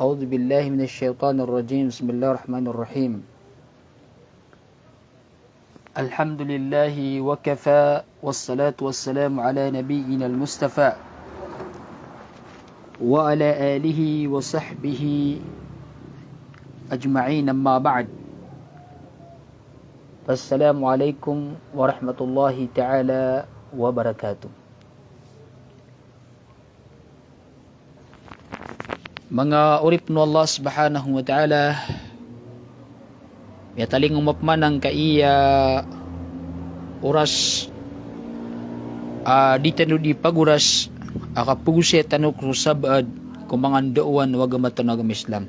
أعوذ بالله من الشيطان الرجيم. بسم الله الرحمن الرحيم. الحمد لله وكفى والصلاة والسلام على نبينا المصطفى وعلى آله وصحبه أجمعين. أما بعد، السلام عليكم ورحمة الله تعالى وبركاته. Mga urip no Allah subhanahu wa ta'ala, ya taling umapmanang kaiya oras di tanu di paguras akapuguse tanu krusabad kumangan doan wagamatan agam Islam.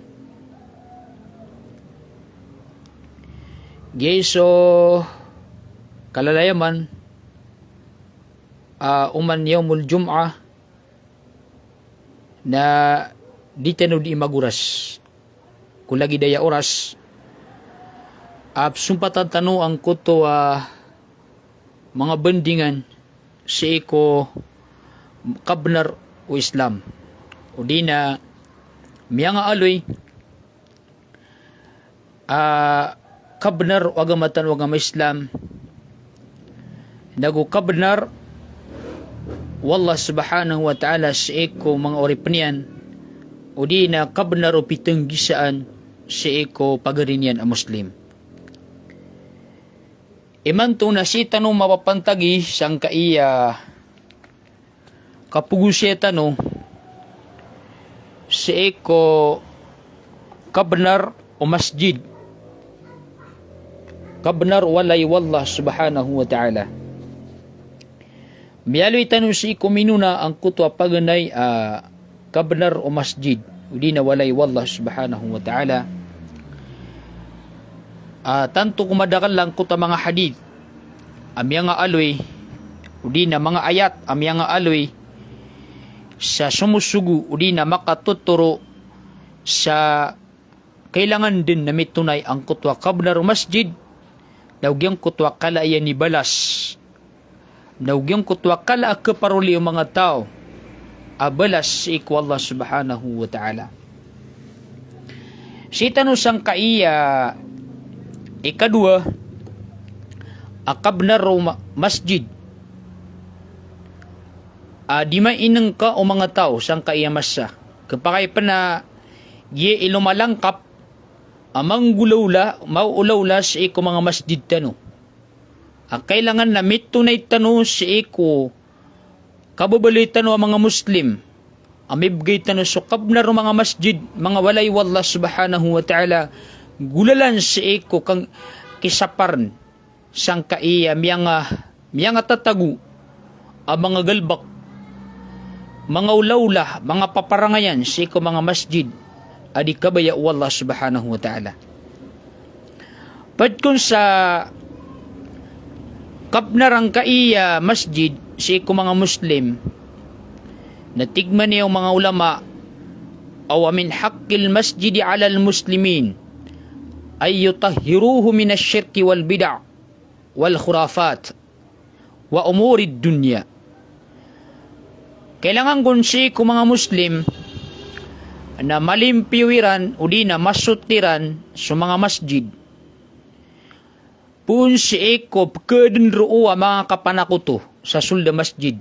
Gayso kalalayaman uman yaumul jum'ah na di tanu di maguras kulagi daya oras sumpatan tanu ang kuto mga bendingan si iko kabnar o Islam o di na miyanga aloy kabnar o agamatan o agama Islam nago kabnar wallah subhanahu wa ta'ala si iko mga oripnian o di na kabnar o pitenggisaan si iko pagarinian a Muslim. Imanto na si tanong mapapantagi sang kaiya kapugusya tanong si iko kabnar o masjid kabnar walay wallah subhanahu wa ta'ala. Miyaloy tanong si iko minuna ang kutwa paganay kabnar o masjid udi na walay wallah subhanahu wa ta'ala. Tanto kumadakal lang kuta mga hadith amya nga aloy udi na mga ayat amya nga aloy sa sumusugu udi na makatuturo sa kailangan din na mitunay ang kutwa kabnar o masjid naugyang kutwa kalayan ni balas naugyang kutwa kala kaparuli ang mga tao abalas iku Allah subhanahu wa ta'ala. Si tanong sang kaiya ikadua akabnar o masjid di mainang ka o mga tao sang kaiya masa kapakay pa na ye ilumalangkap amang gulawla mauulawla si iku mga masjid tano kailangan na mitunay tano si iku kababalitan o mga Muslim amibgay tano so kabnar o mga masjid mga walay wallah subhanahu wa ta'ala gulalan si iko kang kisaparn sang kaiya miyanga tatagu ang mga galbak mga ulawla mga paparangayan si iko mga masjid adi kabaya wallah subhanahu wa ta'ala. Padkon sa kabnarang kaiya masjid si iko mga Muslim natigman niyo mga ulama aw min haqqil masjidi ala al muslimin ay yutahhiruhu min asy-syirki wal bid'ah wal khurafat wa umuri dunya. Kailangan gun si iko mga Muslim na malimpiwiran o di na masutiran sa mga masjid pun si iko pagkadun ruwa mga kapanakuto sa sulda masjid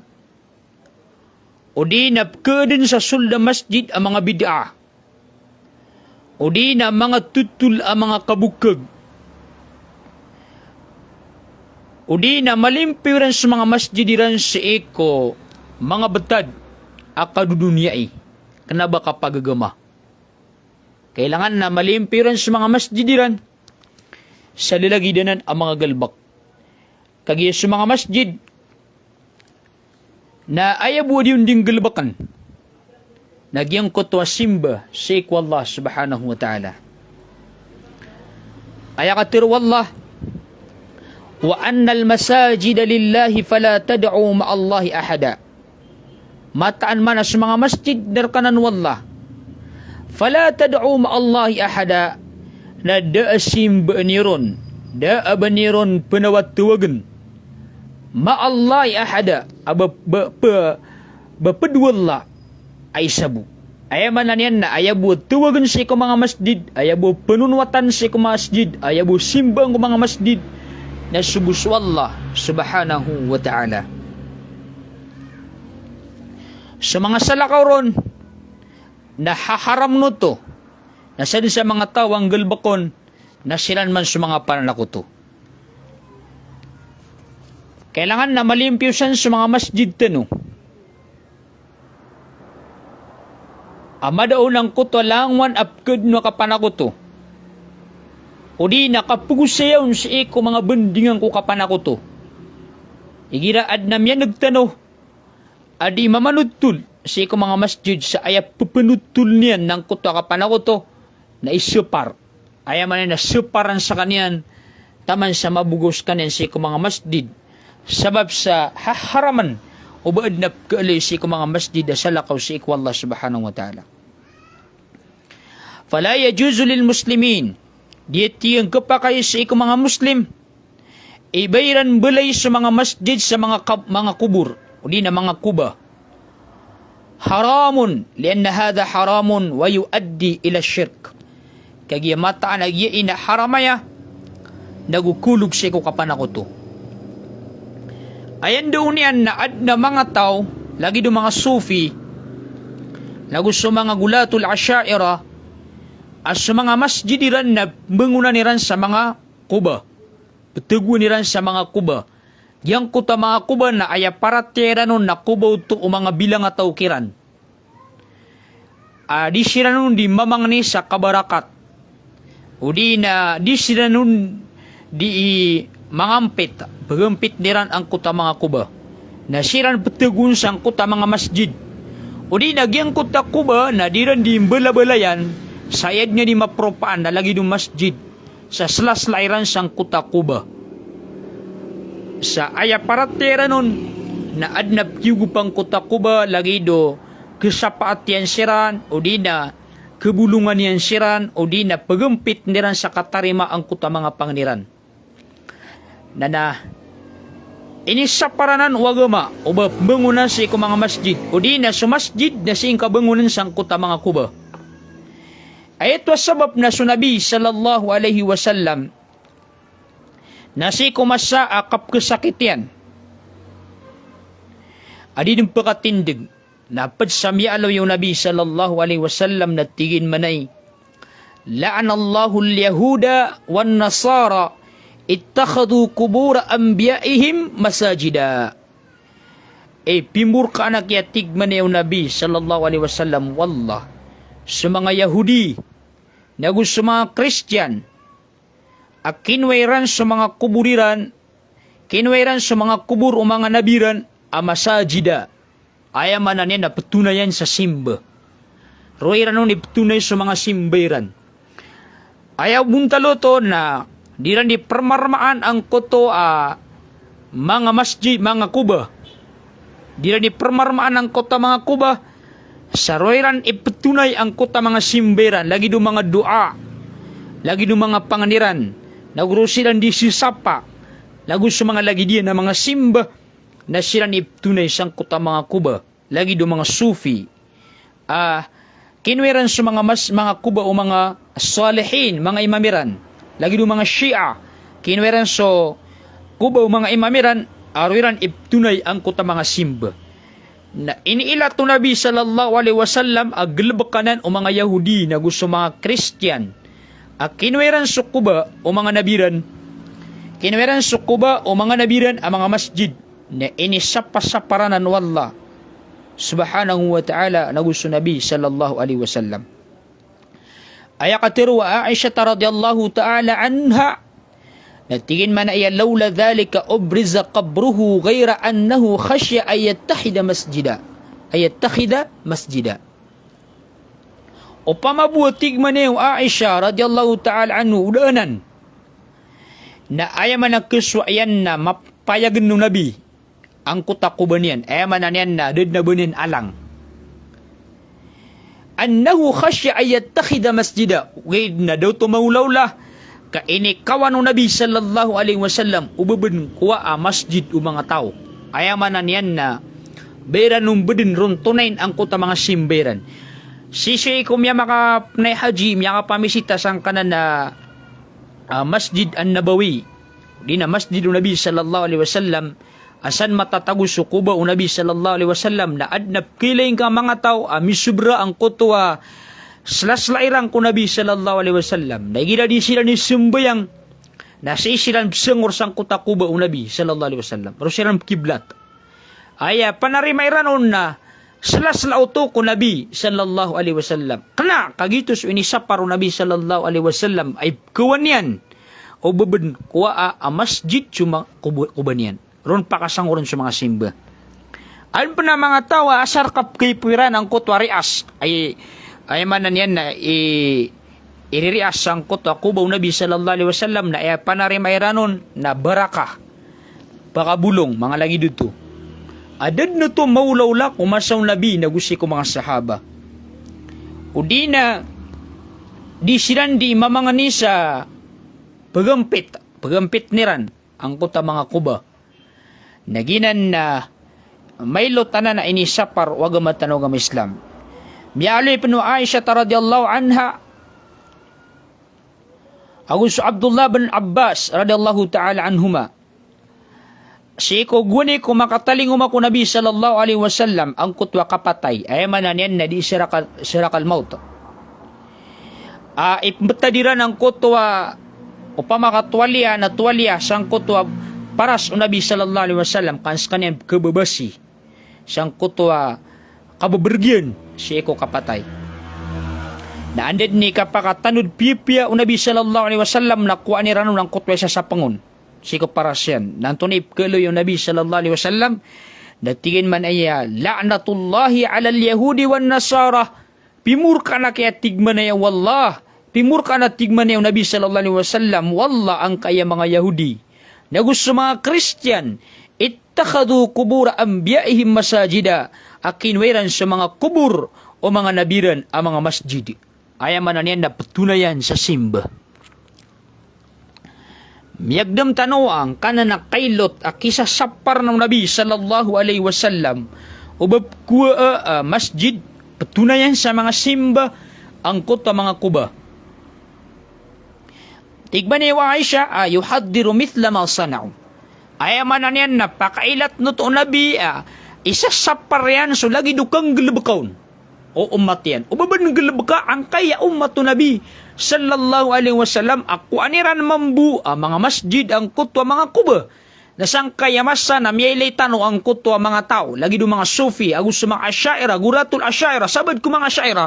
o di na pagkadun sa sulda masjid ang mga bid'ah o di na mga tutul ang mga kabukag o di na malimpiran sa mga masjidiran si iko mga betad akadudunyai kanaba kapagagama. Kailangan na malimpiran sa mga masjidiran sa lalagidanan ang mga galbak kagiya sa mga masjid na ayabu di unding galbakan nagyang kutwa simba sa iko Allah subhanahu wa ta'ala. Ayakatir wallah wa annal masajida lillahi fala tad'u ma'allahi ahada. Mataan man sa mga masjid darkanan wallah fala tad'u ma'allahi ahada na da'asim ba'niron da'abaniron penawat tuwagan ma'allahi ahada bapedwalla ay sabu Ayaman na niyan na ayabu tuwagan sa iko mga masjid, ayabu penunwatan sa iko masjid, ayabu simbang ko mga masjid na subusu Allah subhanahu wa ta'ala. Sa mga salakaw ron, nahaharam no to, na sa mga tawang galbakon, na silan man sa mga pananakuto. Kailangan na malimpyusan sa mga masjid tano. Ama daw ng kuto langwan apkod no kapanakuto. O di nakapugusayaw sa iko mga bendingan ko kapanakuto. Igiraad na miya nagtano. Adi mamanutol sa iko mga masjid sa ayap pupunutol niyan ng kuto kapanakuto na isupar. Ayaman na suparan sa kanyan taman sa mabugos kanyan sa iko mga masjid. Sabab sa haharaman o baad na kaali sa iko mga masjid sa lakaw sa iko Allah subhanahu wa ta'ala. Fala yajuzu lil muslimin, dietiyang kapakay sa iko mga muslim, ibayran balay sa mga masjid sa mga kubur, o di na mga kuba. Haramun, lianna hada haramun wa yuaddi ila shirk. Kagyamataan agyain na haramaya, nagukulog sa iko kapanakuto. Ayan doon niyan na mga tao, lagi do mga sufi, lagus sa mga gulatul asyaira, as sa mga masjidiran na bangunan niran sa mga kuba. Betugo niran sa mga kuba. Yang kuta mga kuba na aya paratera nun na kuba to o mga bilang at taukiran. Di sila nun di mamangni sa kabarakat. O di sila nun di mangampit. Bagampit niran ang kuta mga kuba. Na siran betugun sang kuta mga masjid. O di nagyang kuta kuba na diran di bala-balayan. Sayad niya di mapropaan na lagi do masjid sa slaslairan sang kuta kuba. Sa aya paratera nun na adnap yugupang kuta kuba lagi do kesapaat yan siran o di na kebulungan yan siran o di na pagempit niran sa katarima ang kuta mga panganiran. Na ini saparanan wagama o ba bangunan sa iko mga masjid o di na sa masjid na sing kabangunan sang kuta mga kuba. Ay ito sabab na sunabi sallallahu alaihi wasallam na si kumasa akap kesakitian. Adi ng pagkatindig na padsamya alaw yung nabi sallallahu alaihi wasallam na tigin manay. La'anallahu al-yahuda wan nasara ittakhadu kubura anbiya'ihim masajida. Pimur ka anak yatig manay yung nabi sallallahu alaihi wasallam wallah sa mga Yahudi na gusto mga Christian at kinwairan sa mga kuburiran, kinwairan sa mga kubur o mga nabiran masajida. Ayaman na niya na patunayan sa simba. Roiran nun ipatunay sa mga simbayran. Ayaw buntalo to na diran di permarmaan ang koto mga masjid, mga kuba. Diran di permarmaan ang kota mga kuba. Sa roiran ipatunay ang kota mga simberan, lagi do mga dua, lagi do mga panganiran, nagurusilan di sisapa, lagu sa mga lagi diyan na mga simba, na sila ipatunay sang kota mga kuba, lagi do mga sufi, kinweran sa mga kuba o mga salihin, mga imamiran, lagi do mga Shia, kinweran sa kuba o mga imamiran, roiran ipatunay ang kota mga simba. Na iniila to Nabi sallallahu alaihi wasallam aglabakanan o mga Yahudi na gusto mga Christian kinweran sukuba o mga nabiran kinweran sukuba o mga nabiran ang mga masjid na inisapasaparanan wallah subhanahu wa ta'ala na gusto Nabi sallallahu alaihi wasallam. Ayakatiru wa Aisha radhiyallahu ta'ala anha natigin man ay lawla dhalika ubriza qabruhu ghayra annahu khashya ay yattahida masjida. O pamabutig man yung Aisha radhiyallahu ta'ala anhu udaanan na ayaman na kuswayan na mapayagan ng Nabi ang kutakuban yan, ayaman na yan na did na bunin alang annahu khashya ay yattahida masjida wait na daw tumawlawla kainikawan ng Nabi sallallahu alaihi wasallam ubabin kuwa masjid o mga tao. Ayaman na niyan na beran nung bedin ron tunain ang kuta mga simberan. Sisi ko miya maka nay haji, miya ka pamisita sang kanan na Masjid An-Nabawi. Di na Masjid Nabi sallallahu alaihi wasallam. Asan matatagos sa kuba o Nabi sallallahu alaihi wasallam na adnap kiling ka mga tao, misubra ang kutwa slaslairang ko Nabi sallallahu alaihi wasallam. Nagila di sila ni sumbayang nasa isilan sengor sang kuta kuba o Nabi sallallahu alaihi wasallam. Pero silang kiblat. Aya panarimayranon na slaslauto ko Nabi sallallahu alaihi wasallam. Kana kagitos inisaparo Nabi sallallahu alaihi wasallam ay kuwan yan. O beben kuwa a masjid cuma kuban yan. Ron pakasanguran sa mga simba. Ayon pa na mga tawa asar kap kipiran ang kutwa rias ay manan yan na iririas ang kutwa kubaw Nabi sallallahu alaihi wasallam na panarimayranon na baraka pakabulong mga lagi dito. Adad na to maulawla kumasaw Nabi na gusto ko mga sahaba. O di silan di mamangani sa pagampit niran ang kuta mga kuba. Naginan na may lutana na inisapar wag matanaw ng Islam. Miyaloy panu Aisha radhiyallahu anha agus Abdullah bin Abbas radhiyallahu ta'ala anhuma. Si ko guni ko makataling umako Nabi sallallahu alaihi wasallam ang kutwa kapatay ay manan yan na di sirakal maut. Ipmutadiran ang kutwa upamakatwalya na tuwalya sang kutwa paras o Nabi sallallahu alaihi wasallam kans kanyan kababasi sang kutwa kababergyan si ko kapatay. Na anded ni kapakatanud pipia o Nabi sallallahu alaihi wasallam na kuha ni ranon ang kutwa sa pangun. Si ko paras yan. Nantunip kalo yung Nabi sallallahu alaihi wasallam natigin man ay la'natullahi alal yahudi wan nasara pimur ka na kaya tigman na yan wallah pimur ka na tigman na yung Nabi sallallahu alaihi wasallam wallah ang kaya mga Yahudi na gusto mga Christian ittakhadu kubura anbiya'ihim masajida akinweran sa mga kubur o mga nabiran ang mga masjid. Ayaman na yan na patunayan sa simba. Miyagdam tanoang kanana kailot akisa sapar ng Nabi sallallahu alaihi wasallam ubab kuwa masjid patunayan sa mga simba ang kuta mga kuba. Tigban ni Aisha yuhaddiru mithla ma sana'u. Ayaman na yan napakailat no to Nabi isa sapar yan so lagi dukang gelebakaon o umat yan. Ubaban gelebaka ang kaya umat to Nabi sallallahu alaihi wasallam ako aniran mambu mga masjid ang kutwa mga kuba nasang kaya masa na miyay tano ang kutwa mga tao lagi do mga sufi agus mga asyaira guratul asyaira sabad ko mga asyaira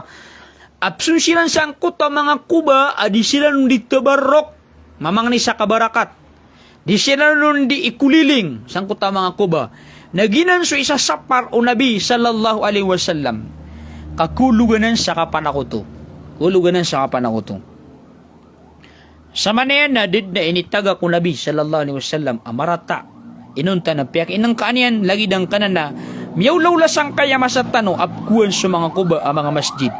absun silang sa ang kutwa mga kuba adi sila nung di tabarok mamang ni sa kabarakat di sila nung di ikuliling sa kutwa mga kuba naginan so isa sapar o Nabi sallallahu alaihi wasallam kakuluganan sa kapanakuto uluganan sa kapanakuto. Sa manayan na did na initaga ko Nabi sallallahu alaihi wasallam amarata inunta na piyak inang kaanian lagi dang kanan na miyawlaw lasang kaya masatano apkuan sa mga kuba ang mga masjid.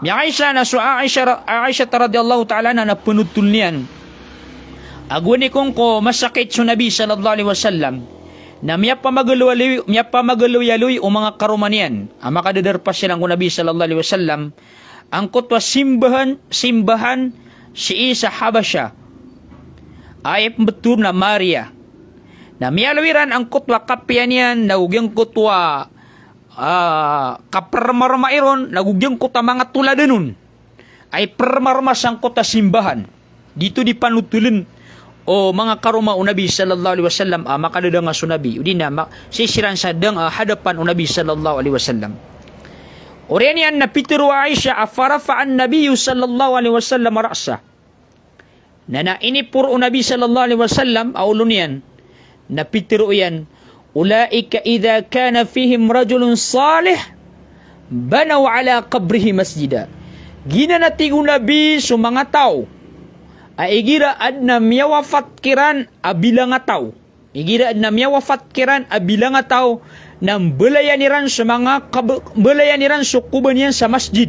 Miyakaisa na so Aisha radhiyallahu ta'ala na napunutul niyan agwani kong ko masakit sa Nabi sallallahu alaihi wasallam na miya pamagaluyaluy o mga karumanian ang makadadar pa silang ko Nabi sallallahu alaihi wasallam ang kutwa simbahan si Isa Habasya ay betul na Maria na miyalawiran ang kutwa kapyan yan nagugyang kutwa kapermarmairon nagugyang kutwa mga tuladanun ay permarmas ang kutwa simbahan dito di panutulin o mga karuma o Nabi sallallahu alaihi wasallam makadadang aso Nabi udi na sisiran sa dang hadapan o Nabi sallallahu alaihi wasallam. Oriyan yan na Pitero Aisha afarafa'an Nabi sallallahu alaihi wasallam ra'sa na nainipur o Nabi sallallahu alaihi wasallam aulun yan na Pitero yan ulaika idha kana fihim rajulun salih banaw ala qabrihi masjida ginanatigo Nabi so mga tao ay igira ad na miyawafat kiran abilang ataw. Igira ad na miyawafat kiran abilang ataw nang belayaniran sa mga belayaniran sukuban yan sa masjid.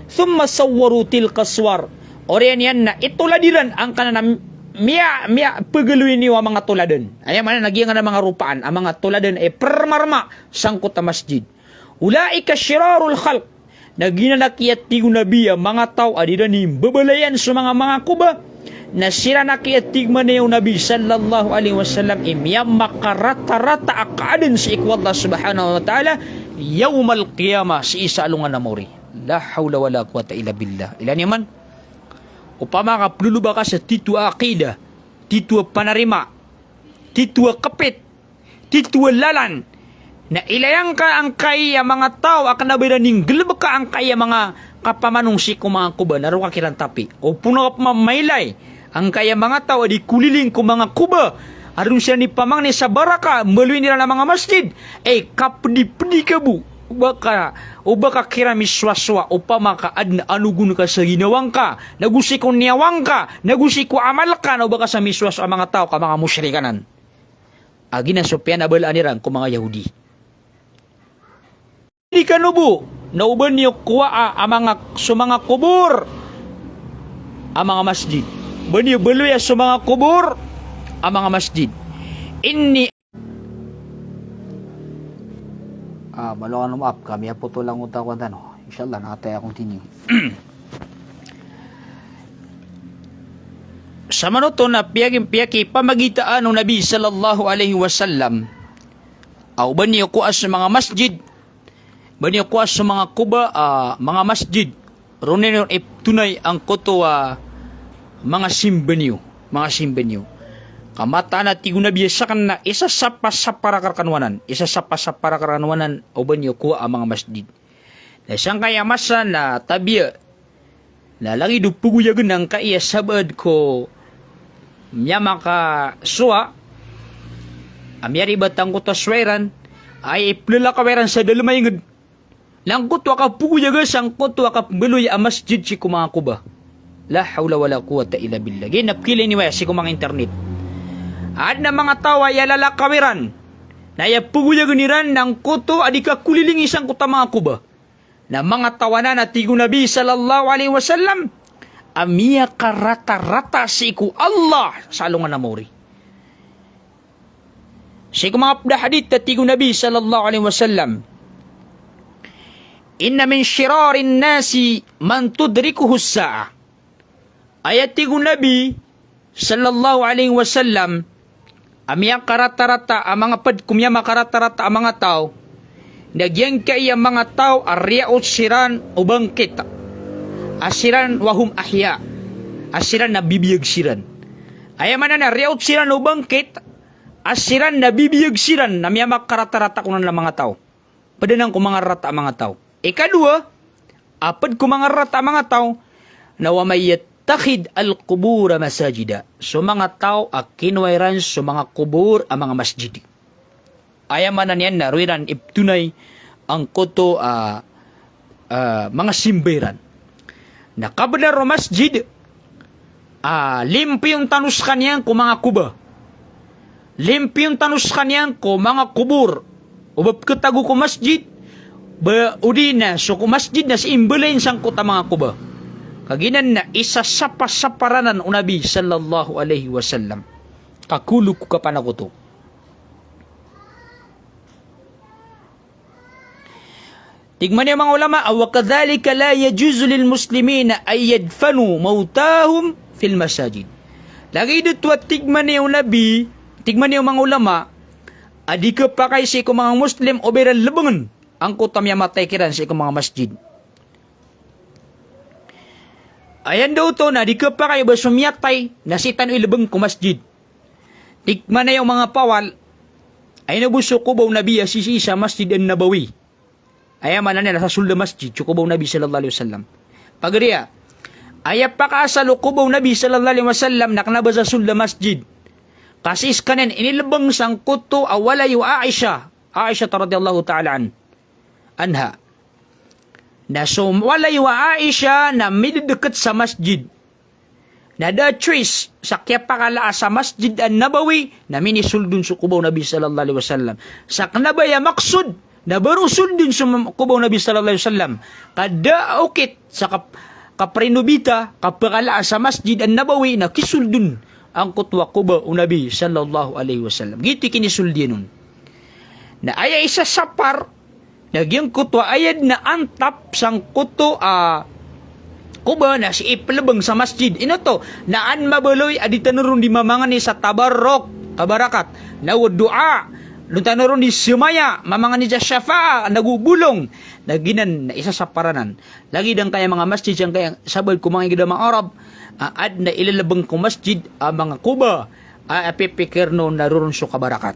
Thumma sawwaru tilka swar. Oriyan yan na ituladiran ang kananam miya pagaluin niwa mga tuladan. Ayan man nagyan nga mga rupaan ang mga tuladan ay permarma sangkot na masjid. Ulaika syirarul khalq. Na ginanakiat tigo nabi ang mga tao adira ni babalayan sa mga kuba. Na sira nakiat tigman na yung nabi sallallahu alaihi wasallam imyam makarata-rata akadin sa ikwallah subhanahu wa ta'ala yawmal qiyamah si isa alungan na mori. La hawla wala quwata illa billah. Ilan yaman? Upama ka pluluba ka sa titwa akida, titwa panarima, titwa kapit, titwa lalan, na ilayang ka ang kaya mga tao akan nabiraning gelab ka ang kaya mga kapamanong siku mga kuba naro ka kirantapi. O puno ka mamaylay ang kaya mga tao di kuliling ko mga kuba arun siya ni pamang ni sa baraka melalui nila mga masjid kapdi-pdi ka bu ubaka kirami swaswa upama ka adna anugun ka sa ginawang ka nagusi ko niyawang ka nagusi ko amal ka na ubaka sa miswaswa mga tao ka mga musyrikanan agi na sopyan abal aniran ko mga Yahudi di kanubo na uban niyo kuwa ang mga kubur ang mga masjid bani beluya sa mga kubur ang mga masjid inni maluan up kami apo to lang uta ko tano insyaallah natay akong tinyo sa manuto na piyaki pamagitaan ng Nabi sallallahu alaihi wasallam aw bani ko as mga masjid bani ko as mga kuba mga masjid ronen tunay ang koto mga simbanyo kamata na tigo na biyasakan na isa sa para karkanwanan o banyo kuha ang mga masjid na siyang kaya masa na tabiya na lagi dupuguyagan ng kaya sabad ko niya maka suwa amyari batang ko tasweran ay iplala kaweran sa dalamayngad lang kutwa ka puguyaga sang kutwa ka beloy ang masjid si kumanga kuba. La hawla wala quwata illa billah. Ginapkili ni waya si kumang internet. Ad na mga tawa yalala kawiran. Na yapuguya ganiran ng kuto adika kuliling isang kuta mga kuba. Na mga tawanan na tigo Nabi sallallahu alaihi wasallam. Amiya karata-rata si iku Allah sa alungan na mori. Si kumang abdahadit na tigo Nabi sallallahu alaihi wasallam. Inna min syirarin nasi man tudrikuhu sa'a. Ayat tigo Nabi sallallahu alaihi wasallam amiyang karata-rata ang mga padkumya makarata-rata ang mga tao nagyang kaya mga tao aryaot siran o bangkit asiran wahum ahya asiran na bibiyag siran ayaman na aryaot siran o bangkit asiran na bibiyag siran na miya makarata-rata kunan ng mga tao padanang kumangarata ang mga tao ikadua apad kumangarata ang mga tao na wamayat takhid al-qubura masajida. So mga tao kinwairan so mga kubur ang mga masjid. Ayamanan yan na ruiran iptunay ang koto mga simberan. Nakabadar o masjid limpi yung tanus kanyan ko mga kuba. Limpi yung tanus kanyan ko mga kubur. Ubab katago ko masjid udina so ko masjid na si imbalain sang kota mga kuba. Kaginan na isa sa pasaparanan o Nabi sallallahu alaihi wasallam. Kakuluk ko ka panakuto. Tigman niya mga ulama, وَكَذَلِكَ لَا يَجُوزُ لِلْمُسْلِمِينَ أَن يَدْفَنُوا مَوْتَاهُمْ فِي الْمَسَاجِدِ. Lagi dito at tigman niya yung Nabi, tigman niya mga ulama, adi ka pa kay si mga Muslim o beral labangan ang kutam niya matay kiran sa mga masjid. Ayan daw to na di ka pa kayo ba sumiyatay na sitan ilabang ko masjid. Tikman na yung mga pawal ay nabuso ko ba Nabi asisi sa Masjid an-Nabawi. Ayaman na nila sa sulda masjid kubaw Nabi sallallahu alaihi wasallam. Pagriya ayap pa ka sa kubaw Nabi sallallahu alaihi wasallam naknaba sa sulda masjid. Kasis kanen inilabang sang kuto awala yu Aisha radhiyallahu ta'ala anha. Na so walay wa Aisha na middekat sa masjid. Na da choice sa kepakala sa Masjid an-Nabawi na minisuldun sa kubaw Nabi sallallahu alaihi wasallam. Sa kanabaya maksud na barusuldun sa kubaw Nabi sallallahu alaihi wasallam. Kada ukit sa kaprinubita kapakala sa Masjid an-Nabawi na kisuldun ang kutwa kubaw Nabi sallallahu alaihi wasallam. Giti kinisuldi nun. Na aya isa sapar Nagyang kuto ayad na antap sang kuto kuba na si ipalabang sa masjid. Ino to, naan mabaloy aditanurun di mamangan ni sa tabarrok, tabarakat, na dua, luntanurun di sumaya, mamangan ni sa syafa'a, nagubulong, naginan na isa sa paranan. Lagi dang kaya mga masjid, yang kaya sabad ko mga igidamang Arab, ad na ilalabang ko masjid, mga kuba, apipikir no narurun so kabarakat.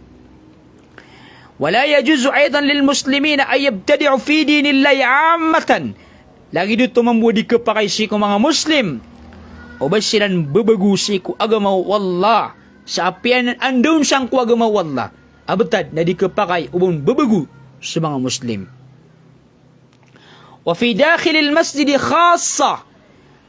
Wala yajuzu aidan lil muslimina ay yabtadi'u fi dinillahi ammatan. Lagi dito mamudi ka pa kay ko mga Muslim. O ba silang babagusi ko agama wallah. Sa apianan andun siyang ko agama wallah. Abatad na di ka pa kay ubang babagu sa mga Muslim. Wa fi dakhilil masjid khassa.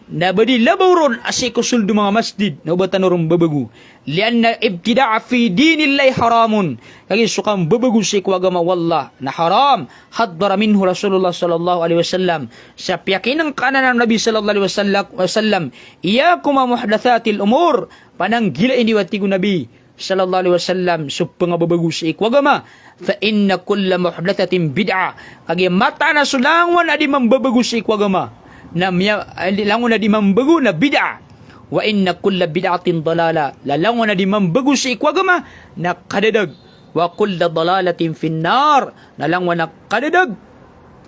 Na badi laburon asiko suldo mga masjid na ubatan ron babagu. Lianna ibtida'a fi dinillahi haramun. Kaya sukang babagu si agama wallah na haram. Haddara minhu Rasulullah sallallahu alaihi wasallam. Sa piyakinang kanan ng Nabi sallallahu alaihi wasallam. Iyakum muhdathatil umur. Pananggila ini watigo Nabi sallallahu alaihi wasallam. Supang babagu si agama. Fa inna kulla muhdathatin bid'a. Kaya mata na sulangan adi mambabagu si agama. Na langon na di mambago na bid'a. Wa inna kulla bid'atin dalala. Lalangon na di mambago sa ikwagama na kadadag. Wa kulla dalalatin finnar. Nalangon na kadadag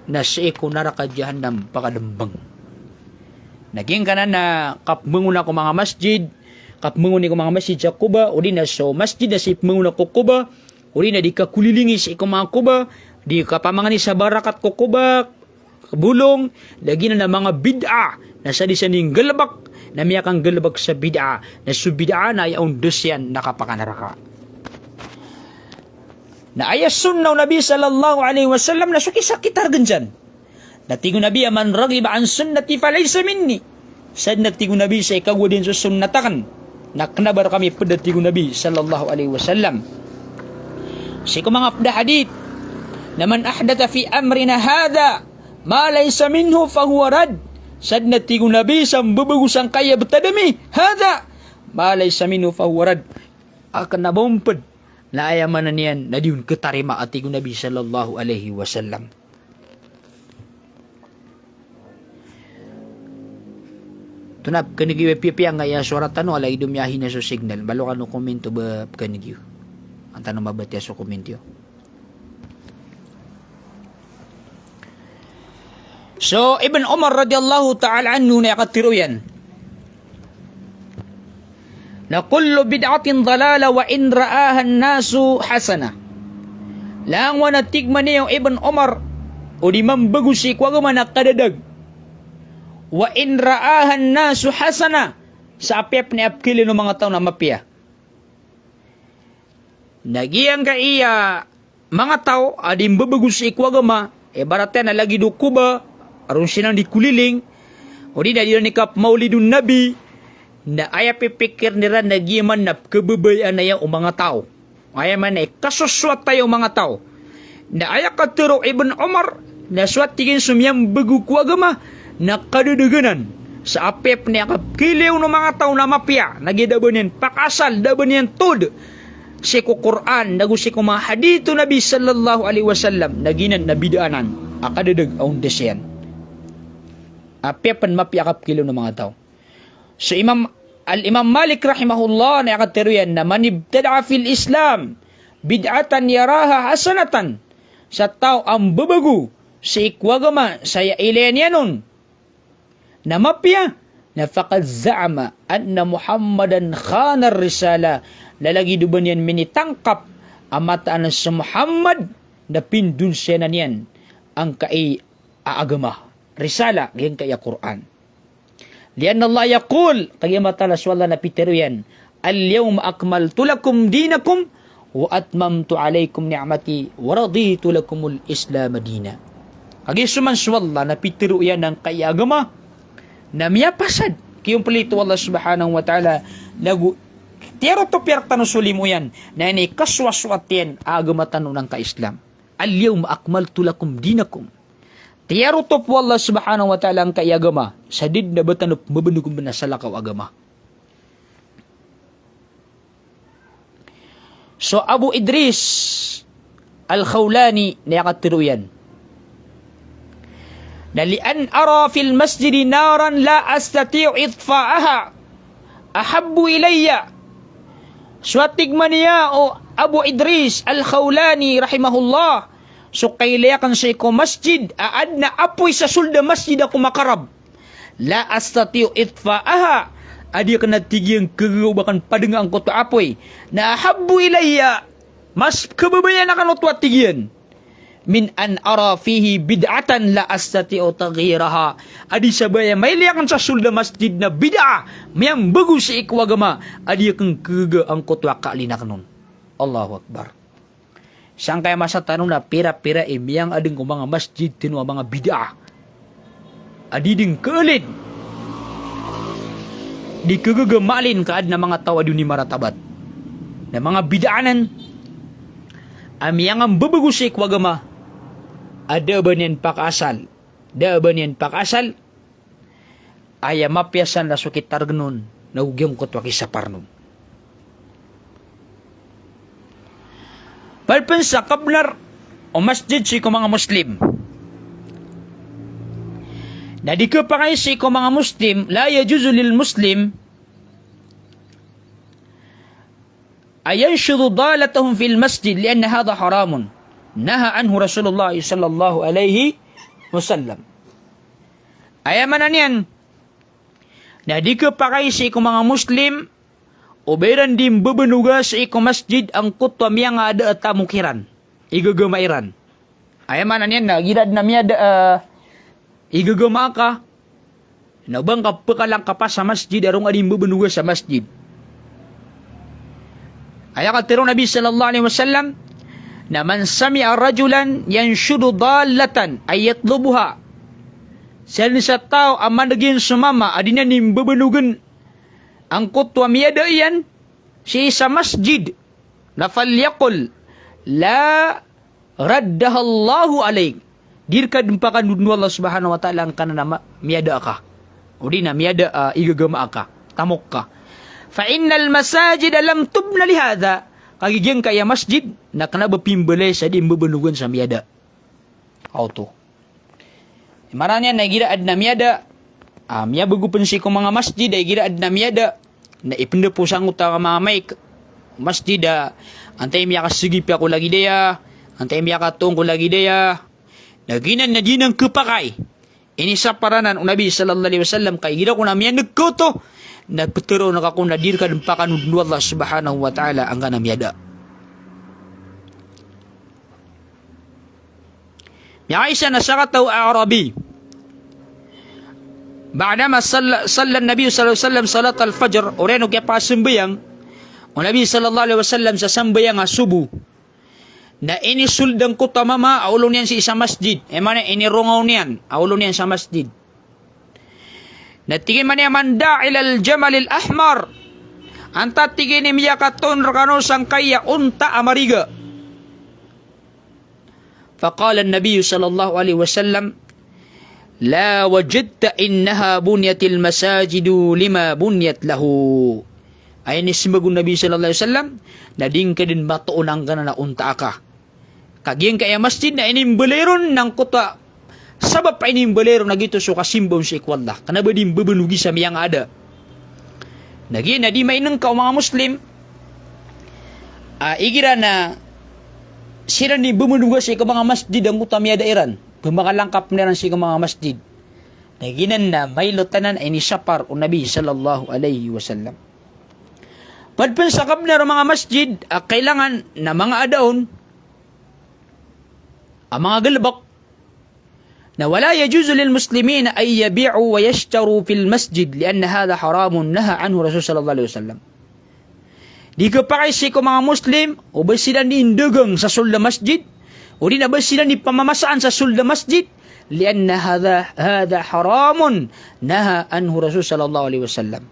na sa iko naraka jahannam pakadambang. Naging kanan na kapmungo na ko mga masjid. Kapmungo ni ko mga masjid sa Kuba. O di na so masjid na si mungo na ko Kuba. O di na di kakulilingi sa iko mga Kuba. Di kapamangani sa barakat ko Kuba. Kabulong, lagi na mga bid'a na sa disaning galabak na miyakang galabak sa bid'a na sa bid'a na ayaw dusyan nakapakanaraka. Na ayas sunnaw Nabi sallallahu alaihi wasallam na sukisakitar ganjan. Natigo Nabi man ragiba an sunnati falaysa minni. Sad natigo Nabi sa ikaw din sa sunnatakan. Naknabar kami padatigo Nabi sallallahu alaihi wasallam. Sa mga abda hadith naman ahdatha fi amrina hadha ma laysa minhu fahuwa rad. Sad natigo Nabi sa babagusang kaya betadami. Hada ma laysa minhu fahuwa rad. Akan nabumpad na ayaman na niyan na diyon katarima atigo Nabi sallallahu alaihi wasallam. Tunap kanigiwe pipiyang ngaya surat tanong alay dumyahin na so signal. Balo ka no komento ba kanigiw. Ang tanong mabatya so komento. So, Ibn Umar radiyallahu ta'ala anhu na yakatiro yan. Na kullu bid'atin dalala wa in ra'ahan nasu hasana. Lang wana tigman niya yung Ibn Umar o di mambagus si kwa gumana kadadag. Wa in ra'ahan nasu hasana. Sa apyap ni apkili ng mga tao na mapya. Nagiyang ka iya mga tao adim babagus si kwa guma baratya na lagi do kuba aron sinang dikuliling o di na nikap maulidun nabi na aya pipikir nila nagiman na kababayan na yung mga tao. Aya man na kasuswat tayo mga tao. Na aya katuro Ibn Umar na swat tigin sumyang bagu kuagama na kadudaganan sa apep niya kapkiliw ng mga tao na mapya. Nagidaban yan pakasal, daban yan tod. Si Quran, nagusi ko mga hadito Nabi sallallahu alaihi wasallam naginan nabidaanan akadadag ang desyan. Apiapan mapiakap kilo ng mga tao. So Al-Imam Malik rahimahullah na yakatiruyan na manibtada'a fil Islam bid'atan yaraha hasanatan sa tao ang babagu sa ikwagama sa ilen yanon na mapya na faqad za'ama anna Muhammadan khana risala lalagi duban yan minitangkap amataan sa Muhammad na pindun siya na niyan ang aagama risala ngayon kaya Quran. Lian Allah yaqul kaya matalas wala na pitero yan al-yawma akmaltu lakum dinakum wa atmamtu alaykum ni'mati wa raditu lakumul islam dina. Kaya suman swalla na pitero yan ng kaya agama na miyapasad kayong palito Allah subhanahu wa ta'ala lagu tiyaro to pirta no sulimu yan na ini kaswaswat yan agama tanong ng ka-Islam. Al-yawma akmaltu lakum dinakum. Tiyaro to po Allah subhanahu wa ta'ala ang kayagama. Sadid na batanop mabanugong banasalakaw agama. So Abu Idris Al-Khawlani na yakatiro yan. Lian ara fil masjid naran la astati'u itfa'aha ahabbu ilayya. Suatig man niya o Abu Idris Al-Khawlani rahimahullah. So kailayakan sa iko masjid, aad na apoy sa sulda masjid ako makarab. La astati'u itfa'aha. Adi ka natigiyang kagawakan padengang ko to apoy. Na ahabbu ilayya. Mas kababayan na kanotwa tigiyan. Min an ara fihi bid'atan la astati'u taghiraha. Adi sabaya may liyakan sa sulda masjid na bid'a. Mayang bagus sa ikwagama. Adi kang kaga ang kotwa kaalinakan nun. Allahu Akbar. Siyang kaya masa tanong na pira-pira miyang ading kong mga masjid tinwa mga bid'a. Adi ding kaalin. Di kagamalin kaad na mga tawa ni maratabat. Na mga bid'anan. Amiyang ang babagus sa ikwagama. Ada ba niyan pakasal? Da ba niyan pakasal? Aya mapyasan na sukitar ganun. Naugyong kotwa kisapar nun. Palpan sa kabnar o masjid si ko mga Muslim. Na di ko pa kayo si ko mga Muslim, la yajuzu lil Muslim ayanshuru dalatahum fil masjid lianna hadha haramun. Naha anhu Rasulullah sallallahu alaihi wasallam. Ayaman na niyan. Na di ko pa kayo si ko mga Muslim Uberan dim bebenuga sa iko masjid ang kutwa miya nga ada at tamukiran. Igagamairan. Ayaman na niyan na, gilad na miya igagama ka. Nabang kapakalang ka pa sa masjid, arong adim bebenuga sa masjid. Ayakat tirong Nabi sallallahu alaihi wasallam, na man sami'a rajulan yanshudu dalatan ayatlubuha. Sa tao ang managin sumama, adina nim bebenugan ang kutwa miyada iyan si sa masjid na falyakul la raddahallahu alayk dirka dumpakan dunu Allah subhanahu wa ta'ala ang kanana miyada ka o di na miyada igagama ka tamok ka fa innal masajid lam tubna lihada kagigyan kaya masjid na kanaba pimbale sa di mbabanugan sa miyada auto maranya na gira ad na miyada miya bagupan si ko mga masjid ay gira ad na miyada na ipinda po sang utang mga may masjid antay miya kasigip ako lagi daya antay miya katong ko lagi daya naginan na din ang kapakay ini sa paranan ng Nabi sallallahu alaihi wasallam kay gira ko na miya nagkoto nagpaturo na kako na dir ka dumpakan ng Allah subhanahu wa ta'ala ang kana miyada miya isa na sakataw Arabi بعدما صلى النبي صلى الله عليه وسلم صلاة الفجر oreno kaya pa sembayang o Nabi sallallahu alaihi wasallam sa sembayang subuh na ini suldang ko tamama aulon niyan si isa masjid mana ini rongaw niyan aulon niyan sa masjid na tingin man niya manda ilal jamal al ahmar anta tingin ni miya katon rakano sang kaya unta amariga faqala an-nabiy sallallahu alaihi wasallam La wajadta innaha bunyatil masajidu lima bunyat lahu. Ayan ismagun Nabi sallallahu alaihi wasallam na ding ka din matuunang ka na naunta ka. Kagiyang kaya masjid na inimbaleron ng kuta sabab pa inimbaleron na gito so kasimbom si ikwallah. Kanaba din babanugi sa miyang ada. Nagyan na di mainang ka mga Muslim igira na sila ni babanuga sa mga masjid ang kutamya dairan. Pumakalangkap na rin siya mga masjid. Naginan na may lutanan ay nisapar o Nabi sallallahu alaihi wasallam. Padpansakap na rin mga masjid, kailangan na mga adaon, ang mga galbak, na wala yajuzu lil muslimin ay yabi'u wa yashtaru fil masjid lianna hadha haramun naha anhu Rasul sallallahu alaihi wasallam. Di ka pa kasi ko mga Muslim, o ba sila niindagang sa sulda masjid, o di na ba sila ni pamamasaan sa sulda masjid? Lianna hadha haramun naha anhu Rasul sallallahu alaihi wasallam.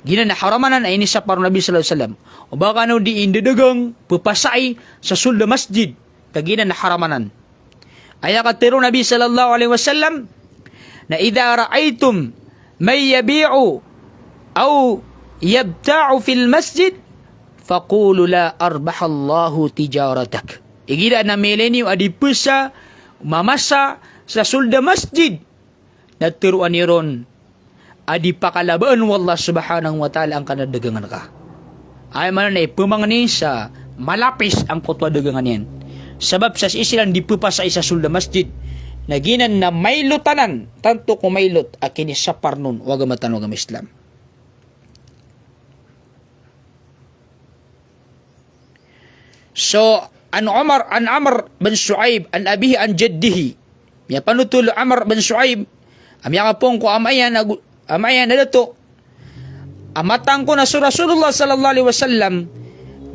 Gina na haramanan ay sa parang Nabi sallallahu alaihi wasallam. O baka no di indadagang pupasay sa sulda masjid. Kagina na haramanan. Aya katiro Nabi sallallahu alaihi wasallam na idha ra'aytum may yabi'u aw yabta'u fil masjid faqulu la arbahallahu tijaratak. Igira na milenyo adipusa mamasa sa sulda masjid naturuan ni ron adi pakalabaan wallah subhanahu wa ta'ala ang kanadagangan ka. Ay man na ipumangani sa malapis ang kutwa dagangan yan. Sabab sa isilan di pupa sa isa sulda masjid naginan na may lutanan tanto kung may lut akini sapar nun wagamatan wagam Islam. So an Amr bin Shu'aib an abihi an jaddihi ya panutul Amr bin Shu'aib amya pong ko amayan na dato amatang ko na sa Rasulullah sallallahu alaihi wasallam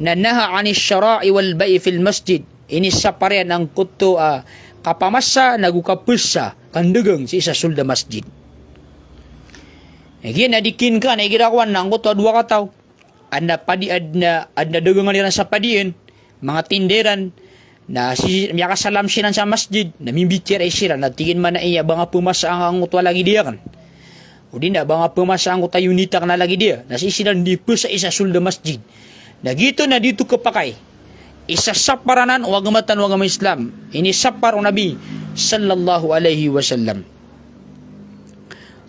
na naha anis syara'i wal bai' fil masjid ini saparian ang kuto kapamasa nagukapusa kandegang si isa sulda masjid. Again nadikin ka na igirawan na ang kuto dua kataw anda padi adna dagangan nila sa padiin mga tinderan na miyaka salam sinan sa masjid na mimbicir ay sira na tingin man na iya banga pumasa ang utwa lagi dia kan. O di na banga pumasa ang utwa unita na lagi dia na sisinan di po sa isa sulda masjid. Na gito na dito kapakay isa saparanan wagamatan wagam Islam. Ini sapar o Nabi sallallahu alaihi wasallam.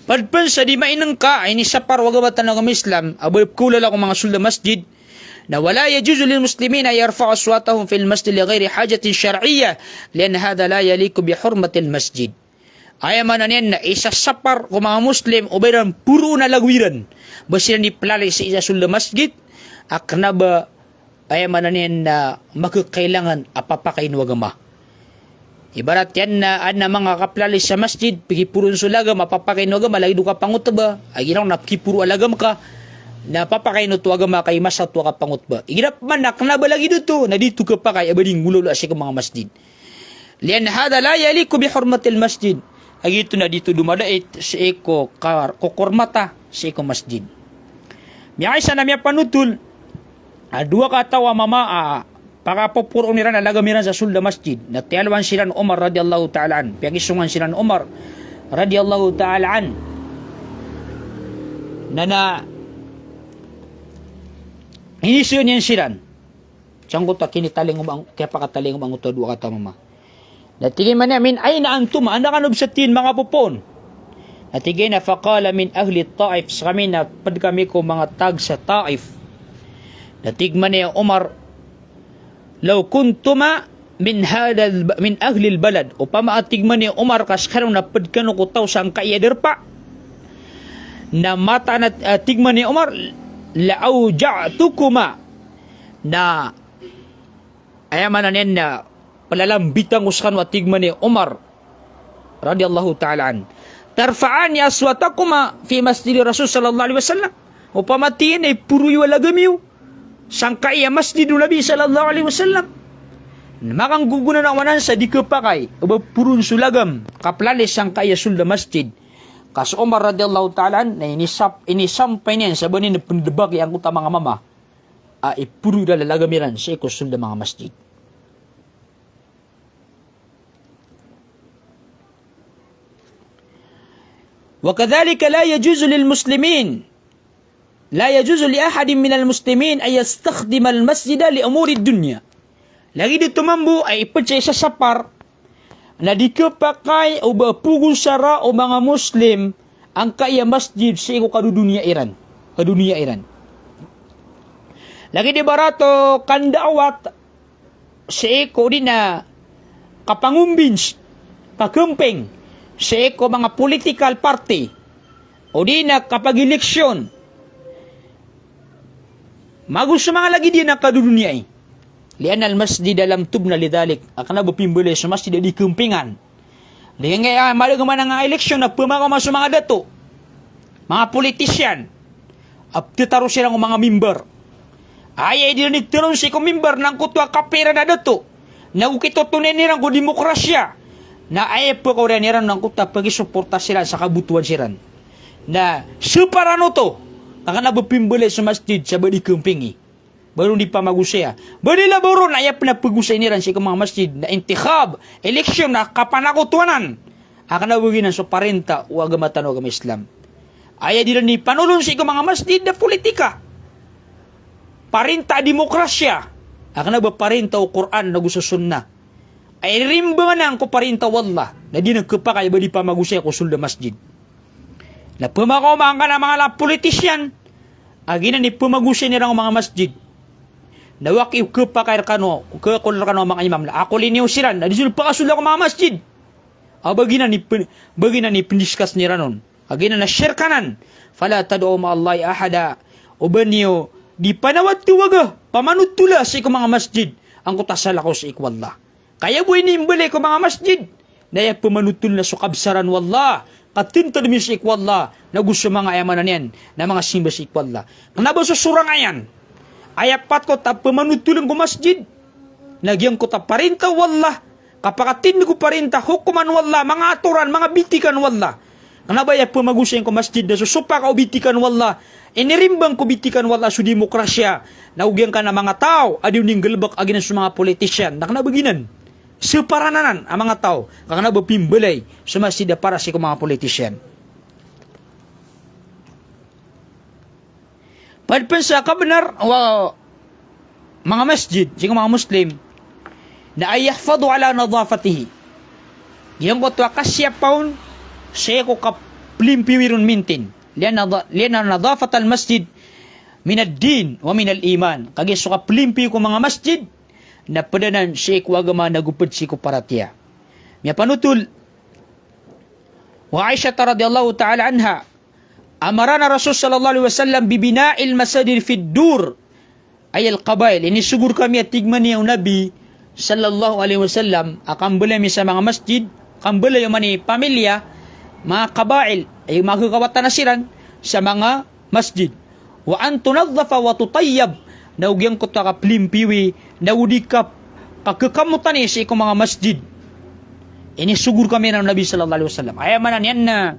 Padpan sa di mainang ka ini sapar wagamatan wagam Islam abay kulal ako mga sulda masjid na wala yajuzu lil muslimin ay yarfa'u aswatahum fil masjid li ghairi hajatin syar'iyyah lian hadha la yaliku bi hurmatil masjid. Ayaman na isa sapar ko mga Muslim o bayran puro na lagwiran basiran di palali sa isa sulda masjid akna ba ayaman na magkakailangan apapakain wagama. Ibarat yan na mga kaplali sa masjid pigipurun sulagam apapakain wagama lagi duka pangut ba ay ginaw na pigipuro alagam ka na papakainot wagama kay masat wa kapangut ba. Iginap man nakna ba lagi dito na dito ka pa kay abading mulolo sa mga masjid. Lian hada la yaliku bi hurmatil masjid. Agito na dito dumadait sa eko kokormata sa eko masjid. Miyay sa namya panutul dua katawa mama pakapupuro nira na lagamiran sa sulda masjid na tialwan silan Umar radiyallahu ta'ala an. Piyagisungan silan Umar radiyallahu ta'ala an na inisyon yan silan. Siyang kuta kinitaling kaya pakataling ang uto dua kata mama. Natigin man namin ay naantum anda kanub sa tin mga pupon. Natigin na faqala min ahli Taif sa kami na pad kami ko mga tag sa Taif. Natigman niya Umar law kuntuma min ahli albalad o pamaatigman niya Umar kaskarong napad kanu ko taw sang kaiyader pa na mata na tigman niya Umar la'auja'tukuma na ayaman na na palalambitang uskan wa tigman ni Umar radiyallahu ta'ala an tarfa'an ya aswatakuma fi masjid Rasul sallallahu alaihi wasallam o pamatiin ay puruy wala gamiw sangka iya masjid Nabi sallallahu alaihi wasallam makang gugunan ang wanan sa di kapakay o purun sulagam kaplalis sangka iya sulda masjid. Kas Umar radhiyallahu ta'ala na inisampay niyan sa banin na pendebak yang utama nga mama ipuru da lalagamiran sa ikusul da mga masjid. وكذلك لا يجوز للمسلمين لا يجوز لأحد من المسلمين أن يستخدم المسجد لأمور الدنيا. Lagi dito mambu ay ipatsa sa sapar na di kapakai o bapugun sara o mga Muslim ang kaya masjid sa iko kadunia Iran. Lagi di barato kandawat sa iko di na kapangumbins, kakumping sa iko mga political party o di na kapag eleksyon. Magusto mga lagi di na kadunia lian al-masjid dalam tubna lidalik akan bupimbole sa masjid di kumpingan lian nga malagaman nga eleksyon na pumaka sa mga dato mga politisyan titaro silang mga member ay di ni tiron si ko member ng kutwa kapera na dato nagukitotunin nirang ko demokrasya na ay po ko rin nirang ng kutwa pag-isuporta sila sa kabutuan sila na suparano to akan bupimbole sa masjid sa badi kumpingi baru di pamagusaya. Banila baro na ayap na pagusay niran sa mga masjid na intikhab, eleksyon na kapanakutuanan. Akan na buginan so parenta o agamatan o agam Islam. Aya dila ni panulong sa mga masjid na politika. Parenta demokrasya. Akan na ba parenta o Quran na gusto sunna. Ay rimbangan ko parenta wallah. na di nagkapakay ba di pa magusay ko sulda masjid. Na pumakomang ka na mga politisyan, agina ni pumagusay nila mga masjid. Nawak ikapakay kano, kakular kano mga imam, na ako liniw siran, na di sila pakasulda ko mga masjid. Bagina ni pendiskas nila nun. Agina na share kanan, fala tad'u ma Allahi ahada, ubanyo, di panawat tuwaga, pamanut tula sa mga masjid, ang kutasala ko sa ikwallah. Kaya buhay ni imbali ko mga masjid, na yung pamanutul na sukabsaran wallah, katintad mi sa ikwallah, na gusto mga ayamanan yan, na mga simba sa ikwallah. Kanaba sa surang ayan, ayapat ko ta pamanutulan ko masjid, nagyang ko ta parinta wallah, kapakatin ko parinta, hukuman wallah, mga aturan, mga bitikan wallah. Kanaba yung pamagusayin ko masjid, na susupa ka o bitikan wallah, inirimbang ko bitikan wallah sa demokrasya, naugyan ka na mga tao, adiw ning galbak aginan sa mga politisyan, nakanabaginan. Separananan ang mga tao, kakana ba pimbalay sa masjid para sa mga politisyan. Pagpansa ka benar, mga masjid, sa mga Muslim, na ay yahfadu ala nadafatihi. Yung ko ito kasyapawn, siya ko kaplimpiwirun mintin. Lian nadafat al masjid minad din wa minal iman. Kagi so kaplimpi ko mga masjid, na padanan siya ko agama nagupad siya ko paratiya. Miya panutul, wa Aisha radhiyallahu ta'ala anha, amarana Rasul sallallahu alaihi wasallam bibina'il masajid fid dur ay al-qabail. Ini sugur kami at tigman niya ang Nabi sallallahu alaihi wasallam akambala mi sa mga masjid, kambala yung mani pamilya, mga kabail, ay magkakawatan na siran sa mga masjid. Wa an tunadhafa wa tutayyab, naugyang ko ta kaplimpiwi, naudikap, kakakamutan sa ikong mga masjid. Ini sugur kami ng Nabi sallallahu alaihi wasallam. Ayaw manan yan na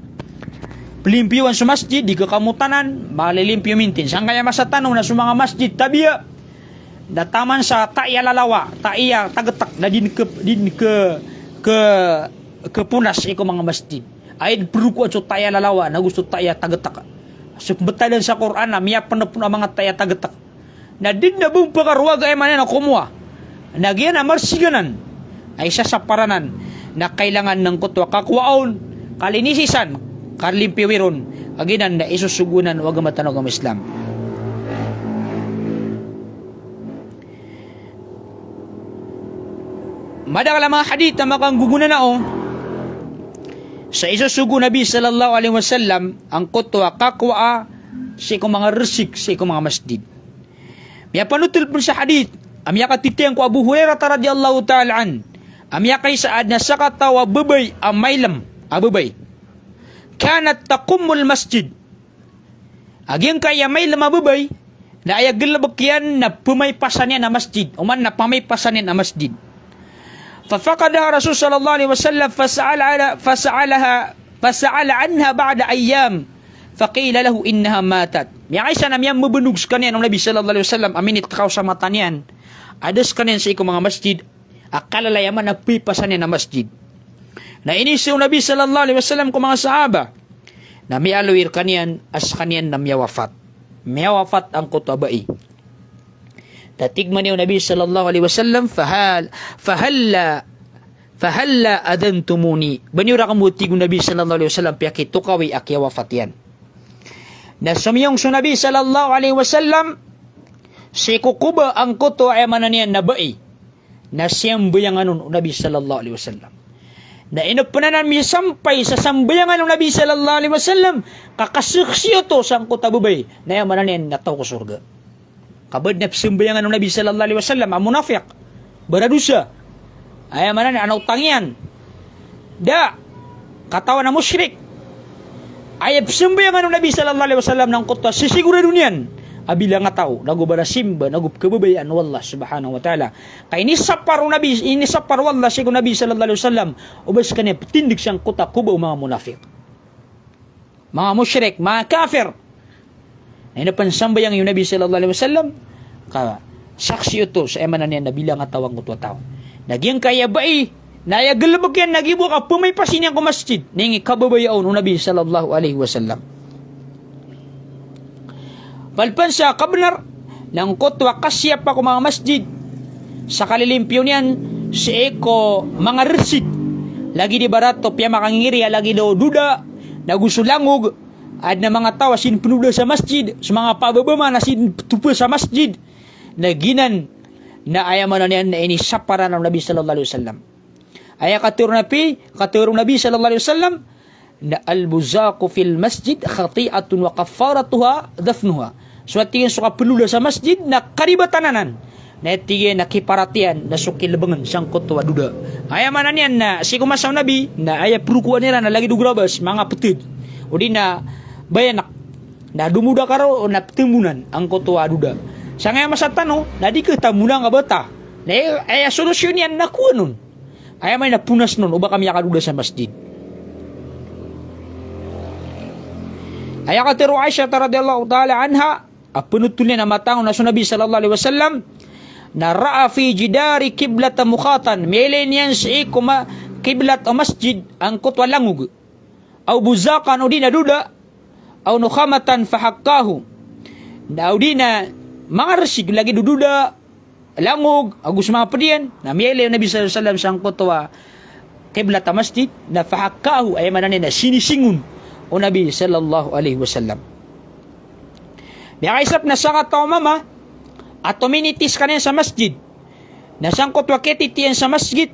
limpiwan sa masjid, di kakamutanan, malilimpyo mintin. Saan kaya masatanong na sa mga masjid, tabiya, dataman sa taiya lalawa, taiya tagatak, na din ke punas ikong mga masjid. Ay perukuan sa taiya lalawa, na gusto taiya tagatak. Sa betalan sa Quran, na miyapan na po na mga taiya tagatak. Na din na buong pagkarwaga ay manan na kumuha. Nagyan na marsiganan, ay sasaparanan, na kailangan ng kutwa kakwaon, kalinisisan, karlimpiwiron, aginan na isusugunan wag matanog ang Islam. Madakala mga hadith na makanggugunan na sa isusugo Nabi sallallahu alaihi wasallam ang kutwa kakwa sa ikong mga resik sa ikong mga masjid. Miya panutul pun sa hadith, amya katitiyang ko Abu Hurairah radhiyallahu ta'ala an, amya kay saad na sakatawa babay amaylam ababay kanat taqumul masjid. Agyang kaya may lamababay na ayagil labakyan na pumaypasan niya na masjid, uman na pamaypasan niya na masjid. Fafaqadaha Rasul sallallahu alaihi wasallam fasa'ala anha ba'da ayyam faqila lahu innaha matat. Miya kaysa na miyang mabunugs kanyan ng Nabi sallallahu alaihi wasallam, aminit takaw sa mata niyan, adas kanyan sa ikong mga masjid, akalalayaman nagpipasan niya na masjid. Na inisyo Nabi sallallahu alaihi wasallam ko mga sahaba na may alawir kanyan as kanyan na miyawafat. Miyawafat ang kutabai. Tatigman niyo Nabi sallallahu alaihi wasallam fahalla adantumuni. Banyura kamutig Nabi sallallahu alaihi wasallam piyakit tukawi akyawafat yan. Na sumiyong su Nabi sallallahu alaihi wasallam si kukuba ang kuto ay mananian na bai. Na siyang buyangan nun Nabi sallallahu alaihi wasallam. Na inupunanan mi sampay sa sambayangan ng Nabi sallallahu alaihi wasallam, kakasuksiyo to sang kutabubay na yung mananin nataw ko surga. Kabad na sambayangan ng Nabi sallallahu alaihi wasallam, ang munafiq, baradusa, ay mananin anaw tangyan, da, katawan na musyrik, ay sambayangan ng Nabi sallallahu alaihi wasallam ng kuta, sisigurado niyan, abila nga tao, nagubara simba, nagubkababayan wallah subhanahu wa ta'ala. Kaya inisapar wallah siya Nabi sallallahu alaihi wasallam, ubas kanya tindig siyang kuta kubaw mga munafik. Mga musyrik, mga kafir. Na inapansambayang yung Nabi sallallahu alaihi wasallam, saksi ito sa emanan niya na bilang nga tawang kutwa tao. Nagyang kaya bai, nayagalabag yan, nagibo ka, pumaypasin niya ko masjid, ningi kababayaon ng Nabi sallallahu alaihi wasallam. Palpan sa kabnar ng kutwa kasya pa ko mga masjid sa kalilimpyo niyan si eko mga resik lagi di barato piya makangiri lagi do duda nagusulangog ad na mga tao sin penuda sa masjid sa mga pababama na sin tupa sa masjid naginan na ayaman na niyan na ini sapara ng Nabi sallallahu alaihi wasallam. Aya katurong Nabi sallallahu alaihi wasallam na al-buzaqu fil masjid khati'atun wa kafaratuha dafnuha. So tingin suka penuda sa masjid na karibatanan na tingin na kiparatian na sukil lebangan sang kotwa duda. Ayaman na niyan na si kumasaw Nabi na aya perukuan nila na lagi dugrabas mga petid. O di na bayanak na dumuda karo na timbunan ang kotwa duda. Sa ngayon masatano, na di kita muna nga bata. Na ay solusyon yan nakuha nun. Ay may napunas nun, uba kami yakaduda sa masjid. Ay akatiro Aisha radhiyallahu ta'ala anha, apunutulin na matang na Nabi sallallahu alaihi wasallam, na ra'a fi jidari kiblat mukhatan, mele niyan sa ikuma kiblat o masjid, ang kutwa langug. Aw buzakan o di na duda, aw nukhamatan fahakkahu. Na o di na mga resig lagi dududa langog agus mga pedian na miele Nabi sallallahu alaihi wasallam sang kotwa qiblat masjid na fahakahu ay manan na sinisingun o Nabi sallallahu alaihi wasallam. Biakaisap na sang ataw mama at minitis kanin sa masjid na sang kotwa ketitian sa masjid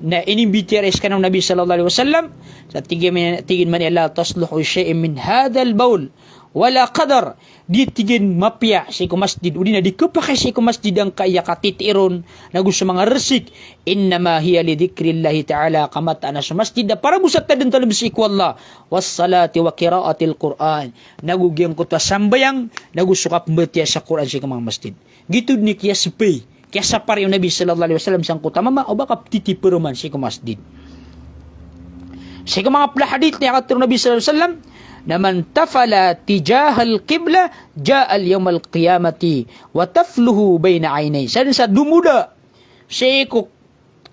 na inimbiteres kanang Nabi sallallahu alaihi wasallam sa tigin man ila tasluhu shay'in min hadal baul wala qadar di tigin mapya si masjid udina di kapakay si masjid ang kaya katitiron na gusto mga resik innama hiya li dzikrillahi ta'ala kamata na sa masjid na para busat ta din talab si Allah was salati wa qiraatil Quran nagugyang ko ta sambayang nagusto ka pembetiya sa Quran si mga masjid gitu ni kiya sepay kaya sa pari yung Nabi sallallahu alaihi wasallam sang kutamama o baka titipiruman si masjid si mga hadith ni akatir Nabi sallallahu alaihi wasallam na man tafala tijahal qibla ja'al yawmal qiyamati wa tafluhu baina aynay sa dumuda si ko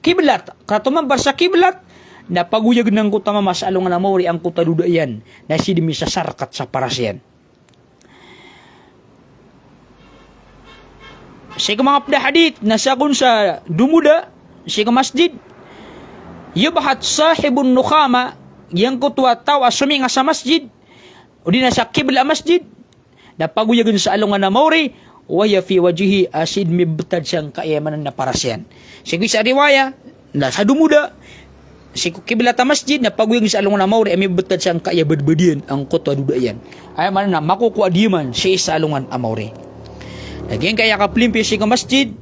kiblat katumambar sa kiblat na paguyag ng kutama masalong na mawri ang kutaduda yan na sidimi sa sarkat sa parasyan si mga hadith na sakun sa dumuda si masjid yubahat sahibun nukhama yang kutwa tao asumi nga sa masjid o di na sa kibla masjid na paguyagan sa alungan na mauri waya fi wajihi asid mibtad siyang kayamanan na parasyan. Sige sa riwaya na sa dumuda si kibla ta masjid na paguyagan sa alungan na mauri mibtad siyang kayabadbadian ang kutwa dudayan. Ay man na makukuha diman si sa alungan amauri. Nagyan kaya kaplimpi si masjid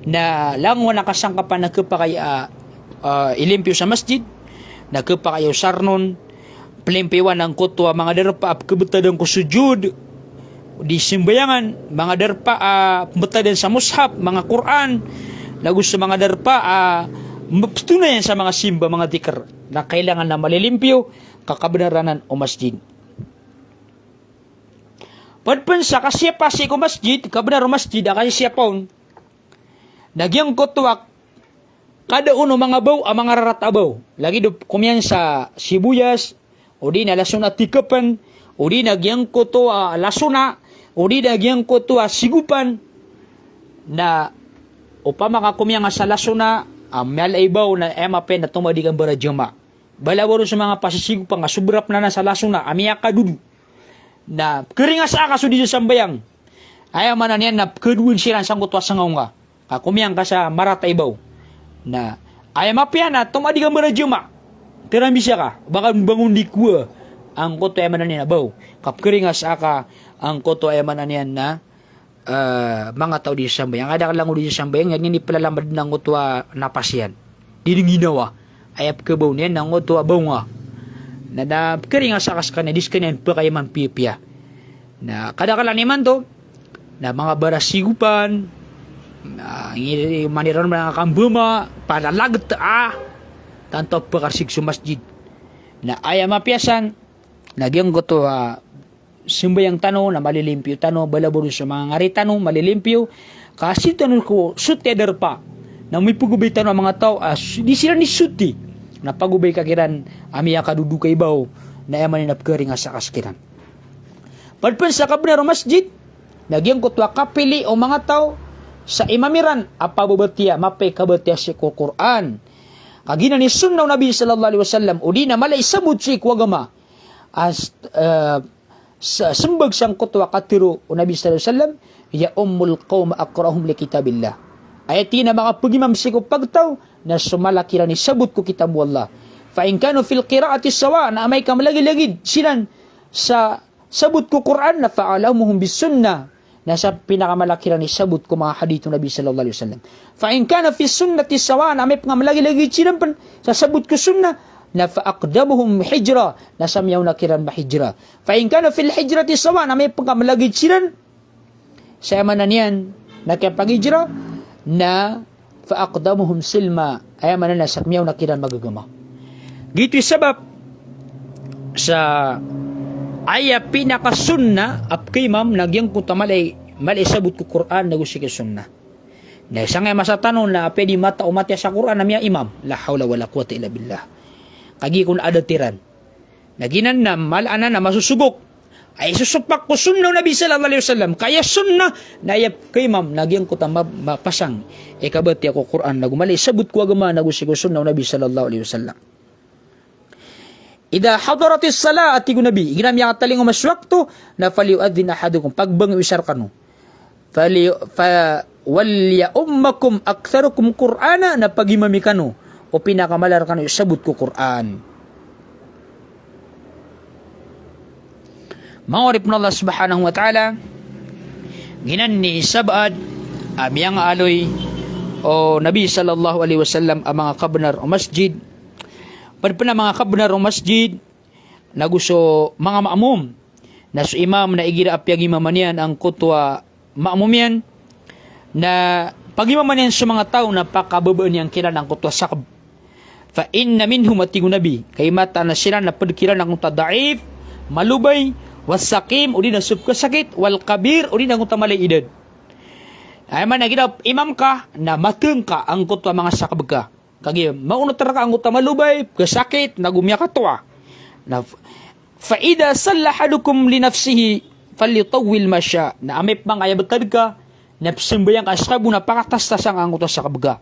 na langwa nakasangkapan na kapakaya ilimpyo sa masjid na kapakayo sarnon pelimpiwan ng kutwa mga derpa kebetadan ko sujud di simbayangan mga derpa betadan sa mushaf mga Quran lagu sa mga derpa tunay sa mga simba mga zikr na kailangan na malilimpyo kakabenaranan o masjid pagpensa kasiyapa si ko masjid kabenar o masjid kasi siyapon nagyang kutwa kada uno mga baw ang mga raratabaw lagi do kumyan sa sibuyas o di na lasuna tikapan o di nagyang ko to lasuna o di nagyang ko to sigupan na upama ka kumyan sa lasuna malaibaw na emapen na tumadigan barajama balawaro sa mga pasisigupan nga subrap na sa lasuna amiya kadudu na keringas aka sudi sa sambayang ayaw man niyan na kedwin silang sangkot wa sangaw nga kumyan ka sa marataibaw na ay mapya na tumadigan barajama tira bisa ka baka bangun di kuwa ang koto ay manan na baw kapkeringas aka ang koto ay manan na mga tao di sambayang ada lang di sambayang yan ni palalamad ng koto na pasyan di ginawa ay apkabaw niyan ng koto baw nga na keringas aka sa kanya diskanan pa kay man pipya na kada kalaniman to na mga barasigupan maniran mga kambuma palalagat tanto pagkarsig sa masjid na ayaw mapiyasan nagyang ko to simbayang tano na malilimpyo tano balaburo sa mga ngari tano malilimpyo kasi tanong ko suti pa na may pagubay tano ang mga tao di sila ni suti na pagubay kakiran amiya kadudukay baw na yaman ni napkari nga sa kaskiran padpan sa kabenar masjid nagyang ko to kapili o mga tao sa imamiran apababatiya mapay kabatiya si Quran Kagina ni sunnaw Nabi sallallahu alaihi wasallam udi na malay sabut si kuagama as sembag sang kutwa katiru o Nabi sallallahu alaihi wasallam ya ummul qaum aqrahum li kitabillah. Ayati na mga pagimam si ko pagtaw na sumalakira ni sabut ko kitab Allah. Fa in kanu fil qiraati sawa na may kamalagi-lagid silan sa sabut ko Quran na fa'alamuhum bis sunnah. Nasa pinakamalakiran ni sabut ko mga hadith Nabi sallallahu alaihi wasallam. Fa in kana fi sunnati sawa na may pangamalagi-lagi silang sa sabut ko sunnah na fa'aqdamuhum hijra na samyaw na kiran mahijra. Fa in kana fil hijrati sawa na may pangamalagi silang sa amanan yan na kaya paghijra na fa'aqdamuhum silma ay amanan na samyaw na kiran magagama. Gitu sabab sa aya pinakasunna ap kay ma'am nagyang ko tamalay sabut ko Quran na gusto sunna. Na isang nga masatanon na pwede mata umatya sa Quran na miya imam. La hawla wala quwata illa billah. Kagi kun adatiran. Naginan na malana na masusugok. Ay susupak ko sunna Nabi sallallahu alaihi wasallam. Kaya sunna na ayap kay ma'am nagyang ko mapasang. Ikabati ako Quran na gumalay sabut ko agama na gusto sunna Nabi sallallahu alaihi wasallam. Ida hadaratis salat ati ko Nabi iginam yang taling umaswakto na faliuadzin ahadukum pagbang isar kanu wal ya ummakum aktsarukum qur'ana na pagimami kanu o pinakamalar kanu sabut ko Quran. Ma'arif na Allah subhanahu wa ta'ala ginan ni sabad amiyang aloy o Nabi sallallahu alaihi wasallam ang mga kabnar o masjid. Padpana mga kabnar o masjid na gusto mga maamum na su imam na igira apyag imaman yan ang kutwa maamum yan na pag imaman yan sa mga tao na pakababaan yan kila ng kutwa sakab. Fa inna minhum atigo Nabi kay mata na sila na padkiran ng kutwa daif, malubay, wasakim, o di na subkasakit, wal kabir, o di na kutwa malay edad. Ay man nagira imam ka na mateng ka ang kutwa mga sakab ka. Kagi maunot ra ka ang utama malubay kasakit nagumya katwa na fa ida sallahadukum li nafsihi falyutawwil masya na amip mang ayabtad ka napsimbayang asabu na pakatastasang ang utos sa kabga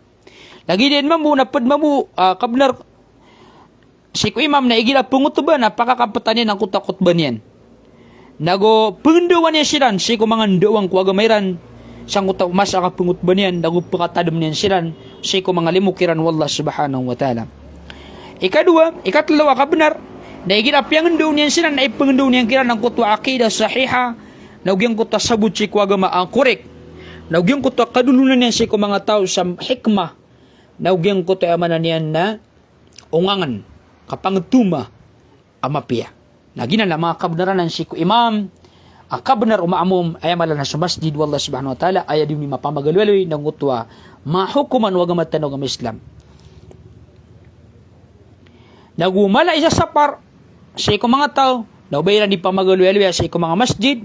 lagi din mamu na padmamu kabnar si ku imam na igila pungutuba na pakakapatanin ang kutakot banyan nago pengenduan niya silan si ku mga ndawang kuagamairan sang utaw mas akapungut ba niyan nagupakatadam niyan silan si ko mga limukiran wallah subhanahu wa ta'ala. Ikatlawa kabenar na iginapyang daw niyan silan na ipangendaw niyan kiran ng kutwa akidah sahiha naugyang kutwa sabut si ko agama ang korek naugyang kutwa kadulunan niyan si ko mga tao sa hikmah naugyang kutwa amanan niyan na ungangan kapangtuma amapia naginan na mga kabenaran si ko imam ang kabenar umaamum ay malan sa masjid wallah subhanahu wa ta'ala ay di ni mapamagalwaloy ng utwa mahukuman wag matanaw ng Islam. Nagumala isa sa par sa iko mga tao naubayan di pamagalwaloy sa iko mga masjid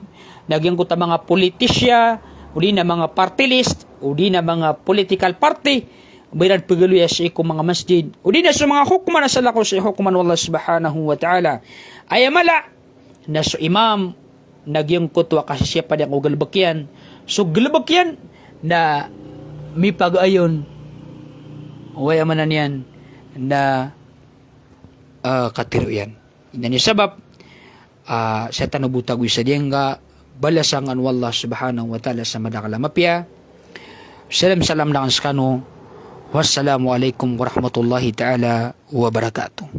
nagyang kuta mga politisya uli na mga party list uli na mga political party ubayan pagaluya sa iko mga masjid uli na sa mga hukuman na sa lako sa hukuman wallah subhanahu wa ta'ala ay mala na sa imam nagyang kutwa kasi siya pa niyang ugalbakyan. So, galbakyan na may pag-ayon way amanan yan na katiro yan. Inani sabab sa tanubutag sa diyan balasangan wallah subhanahu wa ta'ala sa madakalamapya. Salam na kanskano. Wassalamu alaikum warahmatullahi ta'ala wabarakatuh.